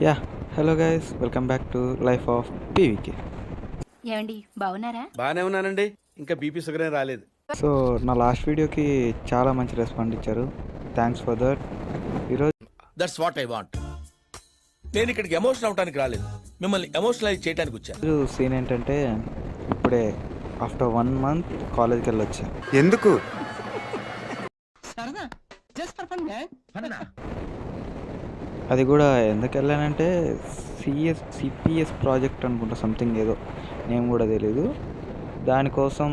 Yeah hello guys, welcome back to life of PVK. ఏమండి బాగున్నారా? బానే ఉన్నానండి. ఇంకా బీపీ షుగర్ ఏం రాలేదు. సో నా లాస్ట్ వీడియోకి చాలా మంచి రెస్పాండ్ ఇచ్చారు. Thanks for that. ఈరోజు దట్స్ వాట్ ఐ వాంట్. నేను ఇక్కడికి ఎమోషనల్ అవడానికి రాలేదు, మిమ్మల్ని ఎమోషనలైజ్ చేయడానికి వచ్చాను. సీన్ ఏంటంటే, ఇప్పుడే ఆఫ్టర్ 1 month కాలేజ్కి వెళ్ళొచ్చా. ఎందుకు? అది కూడా ఎందుకు వెళ్ళానంటే, సిపిఎస్ ప్రాజెక్ట్ అనుకుంటా, సంథింగ్ ఏదో నేమ్ కూడా తెలీదు. దానికోసం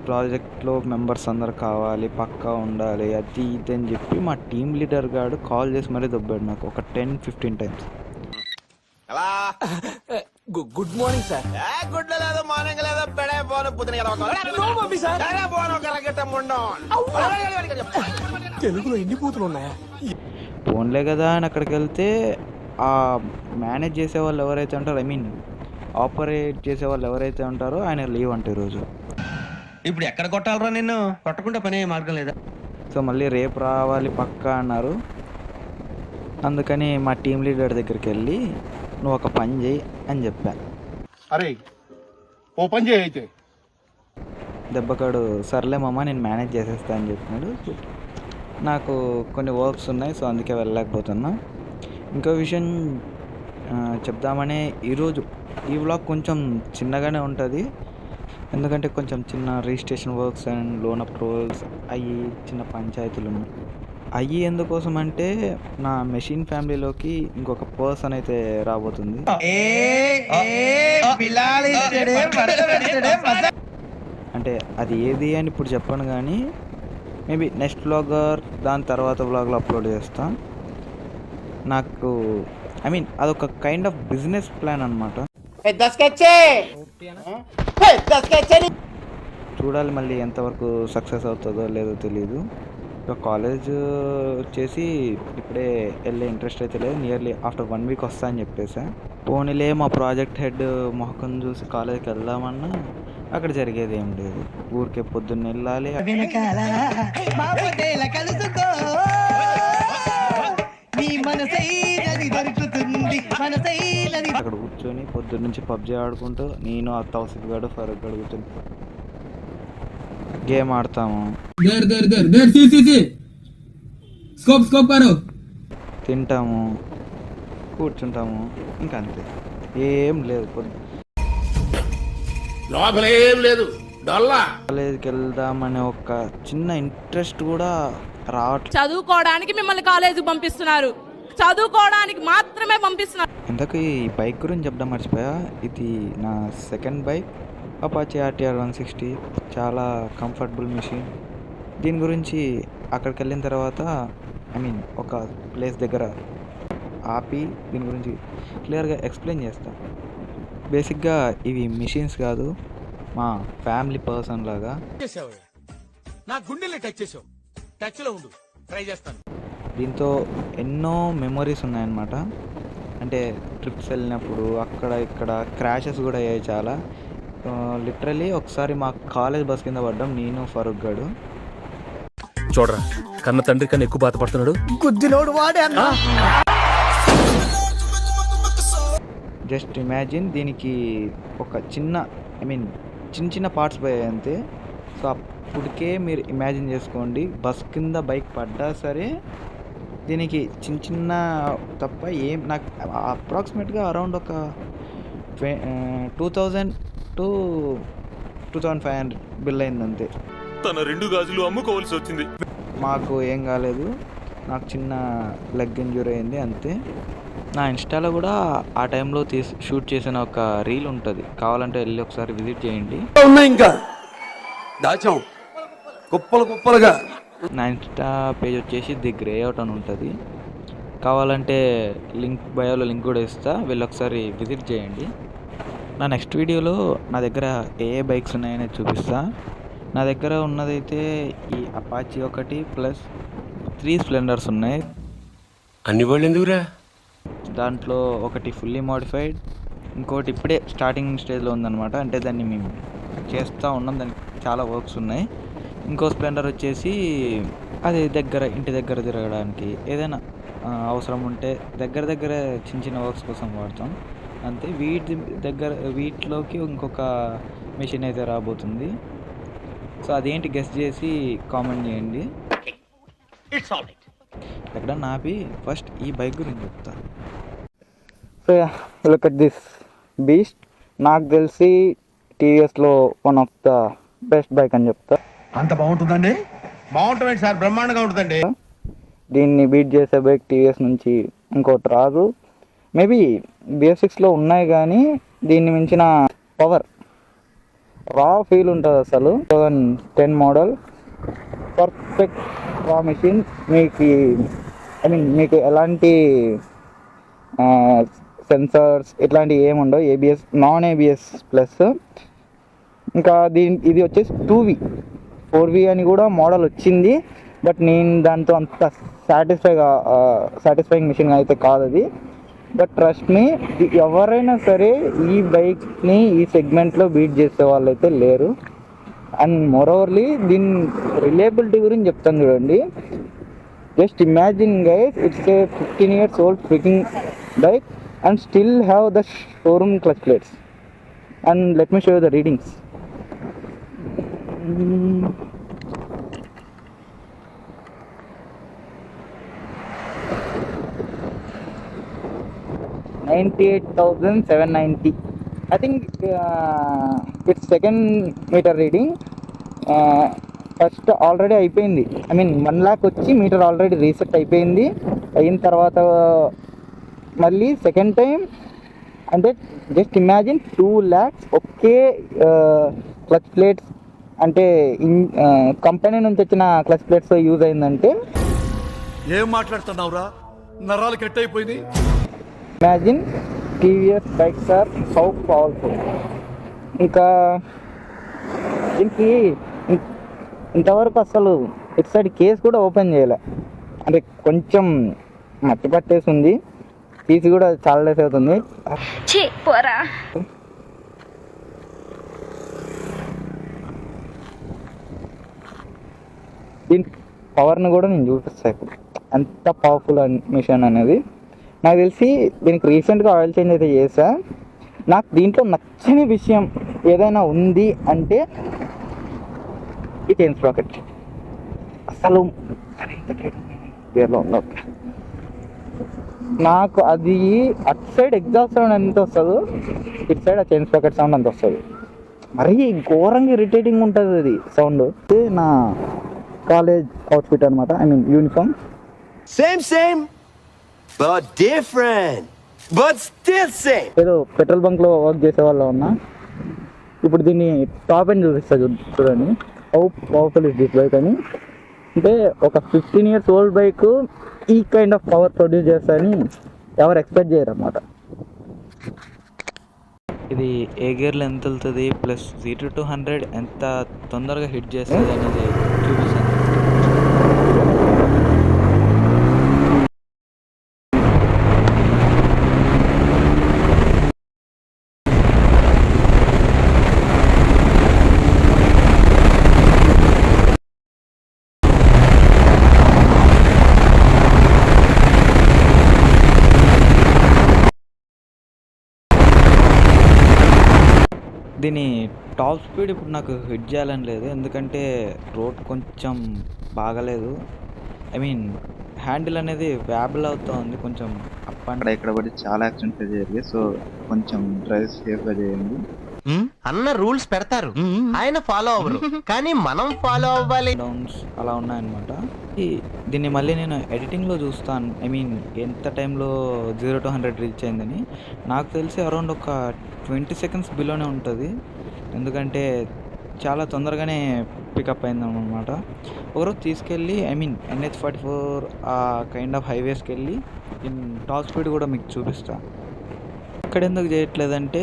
ప్రాజెక్ట్లో మెంబర్స్ అందరు కావాలి, పక్కా ఉండాలి, అది ఇది అని చెప్పి మా టీమ్ లీడర్ గారు కాల్ చేసి మరీ దొబ్బాడు నాకు ఒక 10-15 times. Good morning sir. Good లేదు, మార్నింగ్ లేదు, పెడే పోను తెలుగులో ఎన్ని బూతులు ఉన్నాయా? ఫోన్లే కదా అని అక్కడికి వెళ్తే, ఆ మేనేజ్ చేసే వాళ్ళు ఎవరైతే ఉంటారో, ఆపరేట్ చేసే వాళ్ళు ఎవరైతే ఉంటారో ఆయన లీవ్ అంటే ఈరోజు. ఇప్పుడు ఎక్కడ కొట్టాలరా నిన్ను? కొట్టకుండా పని మార్గం లేదా? సో మళ్ళీ రేపు రావాలి పక్కా అన్నారు. అందుకని మా టీం లీడర్ దగ్గరికి వెళ్ళి, నువ్వు ఒక పని చేయి అని చెప్పా. అరే ఓ పని చేయి అయితే. దెబ్బకాడు సర్లే మామ నేను మేనేజ్ చేసేస్తా అని చెప్పినాడు. నాకు కొన్ని వర్క్స్ ఉన్నాయి, సో అందుకే వెళ్ళలేకపోతున్నా. ఇంకో విషయం చెప్దామనే ఈరోజు ఈ వ్లాగ్ కొంచెం చిన్నగానే ఉంటుంది. ఎందుకంటే కొంచెం చిన్న registration works and loan approvals అవి చిన్న పంచాయతీలు ఉన్నాయి. అవి ఎందుకోసం అంటే, నా మెషిన్ ఫ్యామిలీలోకి ఇంకొక పర్సన్ అయితే రాబోతుంది. అంటే అది ఏది అని ఇప్పుడు చెప్పను, కానీ మేబీ నెక్స్ట్ వ్లాగర్ దాని తర్వాత వ్లాగ్లో అప్లోడ్ చేస్తా. నాకు అదొక కైండ్ ఆఫ్ బిజినెస్ ప్లాన్ అనమాట. చూడాలి మళ్ళీ ఎంతవరకు సక్సెస్ అవుతుందో లేదో తెలీదు. కాలేజ్ వచ్చేసి ఇప్పుడే వెళ్ళే ఇంట్రెస్ట్ అయితే లేదు. నియర్లీ ఆఫ్టర్ 1 week వస్తా అని చెప్పేసా. పోనీలే మా ప్రాజెక్ట్ హెడ్ మొహకం చూసి కాలేజ్కి వెళ్దామన్నా అక్కడ జరిగేది ఏం లేదు. ఊరికే పొద్దున్న వెళ్ళాలి, అక్కడ కూర్చొని పొద్దున్న నుంచి పబ్జీ ఆడుకుంటూ నేను ఆ తౌసిఫ్ గడు ఫరూక్ గడు కూర్చొని గేమ్ ఆడతాము, తింటాము, కూర్చుంటాము, ఇంకా అంతే, ఏం లేదు. లోపలేం లేదు, కాలేజీకి వెళ్దామనే ఒక చిన్న ఇంట్రెస్ట్ కూడా రావట్లేదు. చదువుకోవడానికి మిమ్మల్ని కాలేజీకి పంపిస్తున్నారు, చదువుకోవడానికి మాత్రమే పంపిస్తున్నారు. ఇంతకు ఈ బైక్ గురించి చెప్పడం మర్చిపోయా. ఇది నా సెకండ్ బైక్, అపాచీ RTR 160. చాలా కంఫర్టబుల్ మెషిన్. దీని గురించి అక్కడికి వెళ్ళిన తర్వాత ఒక ప్లేస్ దగ్గర ఆపి దీని గురించి క్లియర్గా ఎక్స్ప్లెయిన్ చేస్తా. బేసిక్గా ఇవి మెషిన్స్ కాదు, మా ఫ్యామిలీ పర్సన్ లాగా. నా గుండెల్ని టచ్ చేసావు, టచ్ లో ఉండు, ట్రై చేస్తాను. దీంతో ఎన్నో మెమొరీస్ ఉన్నాయన్నమాట. అంటే ట్రిప్స్ వెళ్ళినప్పుడు అక్కడ ఇక్కడ క్రాషెస్ కూడా అయ్యాయి చాలా. లిటరలీ ఒకసారి మా కాలేజ్ బస్ కింద పడ్డాం, నేను ఫరూక్ గడు. చూడరా, కన్న తండ్రి కన్నా ఎక్కువ బాధపడుతున్నాడు. గుద్దినోడు వాడే అన్నా. జస్ట్ ఇమాజిన్, దీనికి ఒక చిన్న చిన్న చిన్న పార్ట్స్ పోయాయి అంతే. సో అప్పటికే మీరు ఇమాజిన్ చేసుకోండి, బస్ కింద బైక్ పడ్డా సరే దీనికి చిన్న చిన్న తప్ప ఏం, నాకు అప్రాక్సిమేట్గా అరౌండ్ ఒక 2000 to 2500 బిల్ అయింది అంతే. తన 2 గాజులు అమ్ముకోవాల్సి వచ్చింది. మాకు ఏం కాలేదు, నాకు చిన్న లెగ్ ఇంజూరీ అయింది అంతే. నా ఇన్స్టాలో కూడా ఆ టైంలో షూట్ చేసిన ఒక రీల్ ఉంటుంది, కావాలంటే వెళ్ళి ఒకసారి విజిట్ చేయండి. ఇంకా దాచాం కుప్పలు కుప్పలుగా. నా ఇన్స్టా పేజ్ వచ్చేసి ది గ్రే అవుట్ అని ఉంటుంది, కావాలంటే లింక్ బయోలో లింక్ కూడా ఇస్తా, వెళ్ళి ఒకసారి విజిట్ చేయండి. నా నెక్స్ట్ వీడియోలో నా దగ్గర ఏ బైక్స్ ఉన్నాయని చూపిస్తా. నా దగ్గర ఉన్నదైతే ఈ అపాచీ ఒకటి ప్లస్ 3 స్ప్లెండర్స్ ఉన్నాయి. అన్ని వాళ్ళు ఎందుకురా? దాంట్లో ఒకటి ఫుల్లీ మోడిఫైడ్, ఇంకోటి ఇప్పుడే స్టార్టింగ్ స్టేజ్లో ఉందన్నమాట. అంటే దాన్ని మేము చేస్తూ ఉన్నాం, దానికి చాలా వర్క్స్ ఉన్నాయి. ఇంకో స్ప్లెండర్ వచ్చేసి అది ఇంటి దగ్గర తిరగడానికి, ఏదైనా అవసరం ఉంటే దగ్గర దగ్గర చిన్న చిన్న వర్క్స్ కోసం వాడతాం అంతే. వీటిలోకి ఇంకొక మెషిన్ అయితే రాబోతుంది. సో అదేంటి గెస్ చేసి కామెంట్ చేయండి. ఎక్కడ నాపి ఫస్ట్ ఈ బైక్ గురించి చెప్తా. So look at this beast. నాకు తెలిసి టీవీఎస్లో one of the best bike అని చెప్తా. అంత బాగుంటుందండి? బాగుంటుంది సార్, బ్రహ్మాండంగా ఉంటుందండి. దీన్ని బీట్ చేసే బైక్ టీవీఎస్ నుంచి ఇంకోటి రాదు. మేబీ బేసిక్స్లో ఉన్నాయి కానీ దీన్ని మించిన పవర్, రా ఫీల్ ఉంటుంది అసలు. 2010 మోడల్, పర్ఫెక్ట్ రా మెషిన్. మీకు ఎలాంటి సెన్సర్స్ ఇట్లాంటివి ఏమి ఉండవు. ABS, non ABS plus. ఇంకా ఇది వచ్చేసి 2V, 4V అని కూడా మోడల్ వచ్చింది. బట్ నేను దాంతో అంత సాటిస్ఫైయింగ్ మెషిన్ అయితే కాదు అది. బట్ ట్రస్ట్ మీ, ఎవరైనా సరే ఈ బైక్ని ఈ సెగ్మెంట్లో బీట్ చేసే వాళ్ళు అయితే లేరు. అండ్ మోరోవర్లీ దీని రిలయబిలిటీ గురించి చెప్తాను చూడండి. Just imagine guys, it's a 15 years old freaking bike and still have the showroom clutch plates. And let me show you the readings. 98,790. I think it's second meter reading. First already అయిపోయింది. 1 lakh వచ్చి metre already reset అయిపోయింది. అయిన తర్వాత మళ్ళీ second time అంటే just imagine 2 lakhs ఒకే clutch plates, అంటే company నుంచి వచ్చిన క్లచ్ ప్లేట్స్ యూజ్ అయిందంటే ఏం మాట్లాడుతున్నావురా, నరాలు కట్ అయిపోయింది. Imagine TVS bikes are how powerful. ఇంకా దీనికి ఇంతవరకు అసలు ఇటు సైడ్ కేస్ కూడా ఓపెన్ చేయలే. అంటే కొంచెం మట్టి పట్టేసి ఉంది. తీసి కూడా చాలా డేస్ అవుతుంది. దీని పవర్ని కూడా నేను చూపిస్తాను ఇప్పుడు, ఎంత పవర్ఫుల్ మిషన్ అనేది. నాకు తెలిసి దీనికి రీసెంట్గా ఆయిల్ చేంజ్ అయితే చేశా. నాకు దీంట్లో నచ్చని విషయం ఏదైనా ఉంది అంటే ఈ చైన్ స్ప్రాకెట్. అసలు నాకు అది అటు సైడ్ ఎగ్జాస్ట్ సౌండ్ ఎంత వస్తుందో ఇటు సైడ్ ఆ చైన్ స్ప్రాకెట్ సౌండ్ అంత వస్తుంది. మరీ ఘోరంగా ఇరిటేటింగ్ ఉంటుంది అది సౌండ్. నా కాలేజ్ అవుట్ఫిట్ అనమాట, uniform. Same, but different, but still same. ఏదో పెట్రోల్ బంక్లో వర్క్ చేసే వాళ్ళ ఉన్నా. ఇప్పుడు దీన్ని టాప్ అండ్ చూపిస్తా చూడండి. How powerful is this bike అని. అంటే ఒక 15 years old బైక్ ఈ కైండ్ ఆఫ్ పవర్ ప్రొడ్యూస్ చేస్తాయని ఎవరు ఎక్స్పెక్ట్ చేయరు అన్నమాట. ఇది ఏ గేర్లో ఎంత వెళ్తుంది, ప్లస్ 0 to 100 ఎంత తొందరగా హిట్ చేస్తుంది అనేది చూపిస్తాను. దీని టాప్ స్పీడ్ ఇప్పుడు నాకు హిట్ చేయాలని లేదు, ఎందుకంటే రోడ్ కొంచెం బాగలేదు. హ్యాండిల్ అనేది వ్యాబుల్ అవుతూ ఉంది కొంచెం అప్ అండ్ ఇక్కడ పడి చాలా యాక్సిడెంట్స్ జరిగాయి. సో కొంచెం డ్రైవ్ సేఫ్గా చేయండి. అన్న రూల్స్ పెడతారు, ఆయన ఫాలో అవ్వరు, కానీ మనం ఫాలో అవ్వాలి. డౌన్స్ అలా ఉన్నాయన్నమాట. దీన్ని మళ్ళీ నేను ఎడిటింగ్లో చూస్తాను. ఎంత టైంలో 0 to 100 రీచ్ అయిందని. నాకు తెలిసి అరౌండ్ ఒక 20 seconds బిలోనే ఉంటుంది, ఎందుకంటే చాలా తొందరగానే పికప్ అయిందన్నమాట. ఒకరోజు తీసుకెళ్ళి NH44 ఆ కైండ్ ఆఫ్ హైవేస్కి వెళ్ళి టాప్ స్పీడ్ కూడా మీకు చూపిస్తా. ఇక్కడ ఎందుకు చేయట్లేదంటే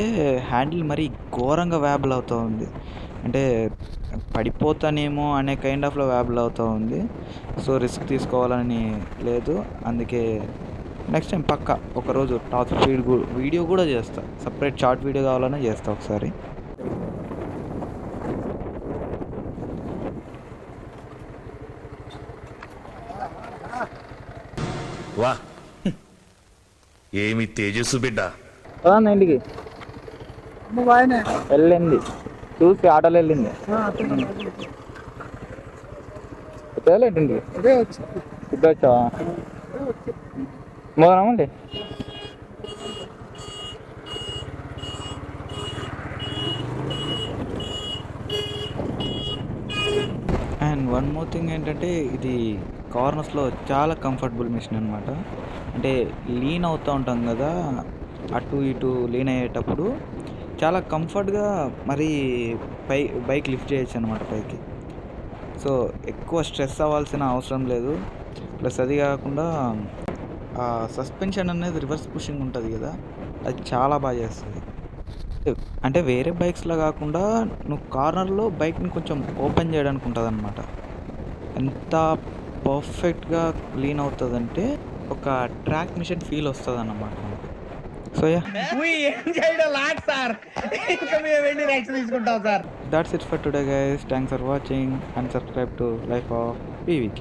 హ్యాండిల్ మరీ ఘోరంగా వ్యాబుల్ అవుతూ ఉంది, అంటే పడిపోతానేమో అనే కైండ్ ఆఫ్లో వ్యాబుల్ అవుతూ ఉంది. సో రిస్క్ తీసుకోవాలని లేదు, అందుకే నెక్స్ట్ టైం పక్కా ఒకరోజు టాప్ స్పీడ్ వీడియో కూడా చేస్తా. సపరేట్ షార్ట్ వీడియో కావాలన్నా చేస్తా ఒకసారి. వా ఏమి తేజస్సు బిడ్డ. పదన్నా ఇంటికి. వెళ్ళింది చూసి ఆటోలో వెళ్ళింది. ఇంటికి ఇప్పుడు వచ్చావా? పోదామండి. అండ్ వన్ మోర్ థింగ్ ఏంటంటే ఇది కార్నర్స్లో చాలా కంఫర్టబుల్ మిషన్ అనమాట. అంటే లీన్ అవుతూ ఉంటాం కదా, అటు ఇటు లీన్ అయ్యేటప్పుడు చాలా కంఫర్ట్గా మరి బైక్ లిఫ్ట్ చేయొచ్చు అనమాట పైకి. సో ఎక్కువ స్ట్రెస్ అవ్వాల్సిన అవసరం లేదు. ప్లస్ అది కాకుండా సస్పెన్షన్ అనేది రివర్స్ పుషింగ్ ఉంటుంది కదా, అది చాలా బాగా చేస్తుంది. అంటే వేరే బైక్స్లో కాకుండా నువ్వు కార్నర్లో బైక్ని కొంచెం ఓపెన్ చేయడానికి ఉంటుంది అనమాట. ఎంత పర్ఫెక్ట్గా లీన్ అవుతుందంటే ఒక ట్రాక్ మిషన్ ఫీల్ వస్తుంది అన్నమాట మనకు. So yeah, that's it for today guys. Thanks for watching and subscribe to Life of PVK.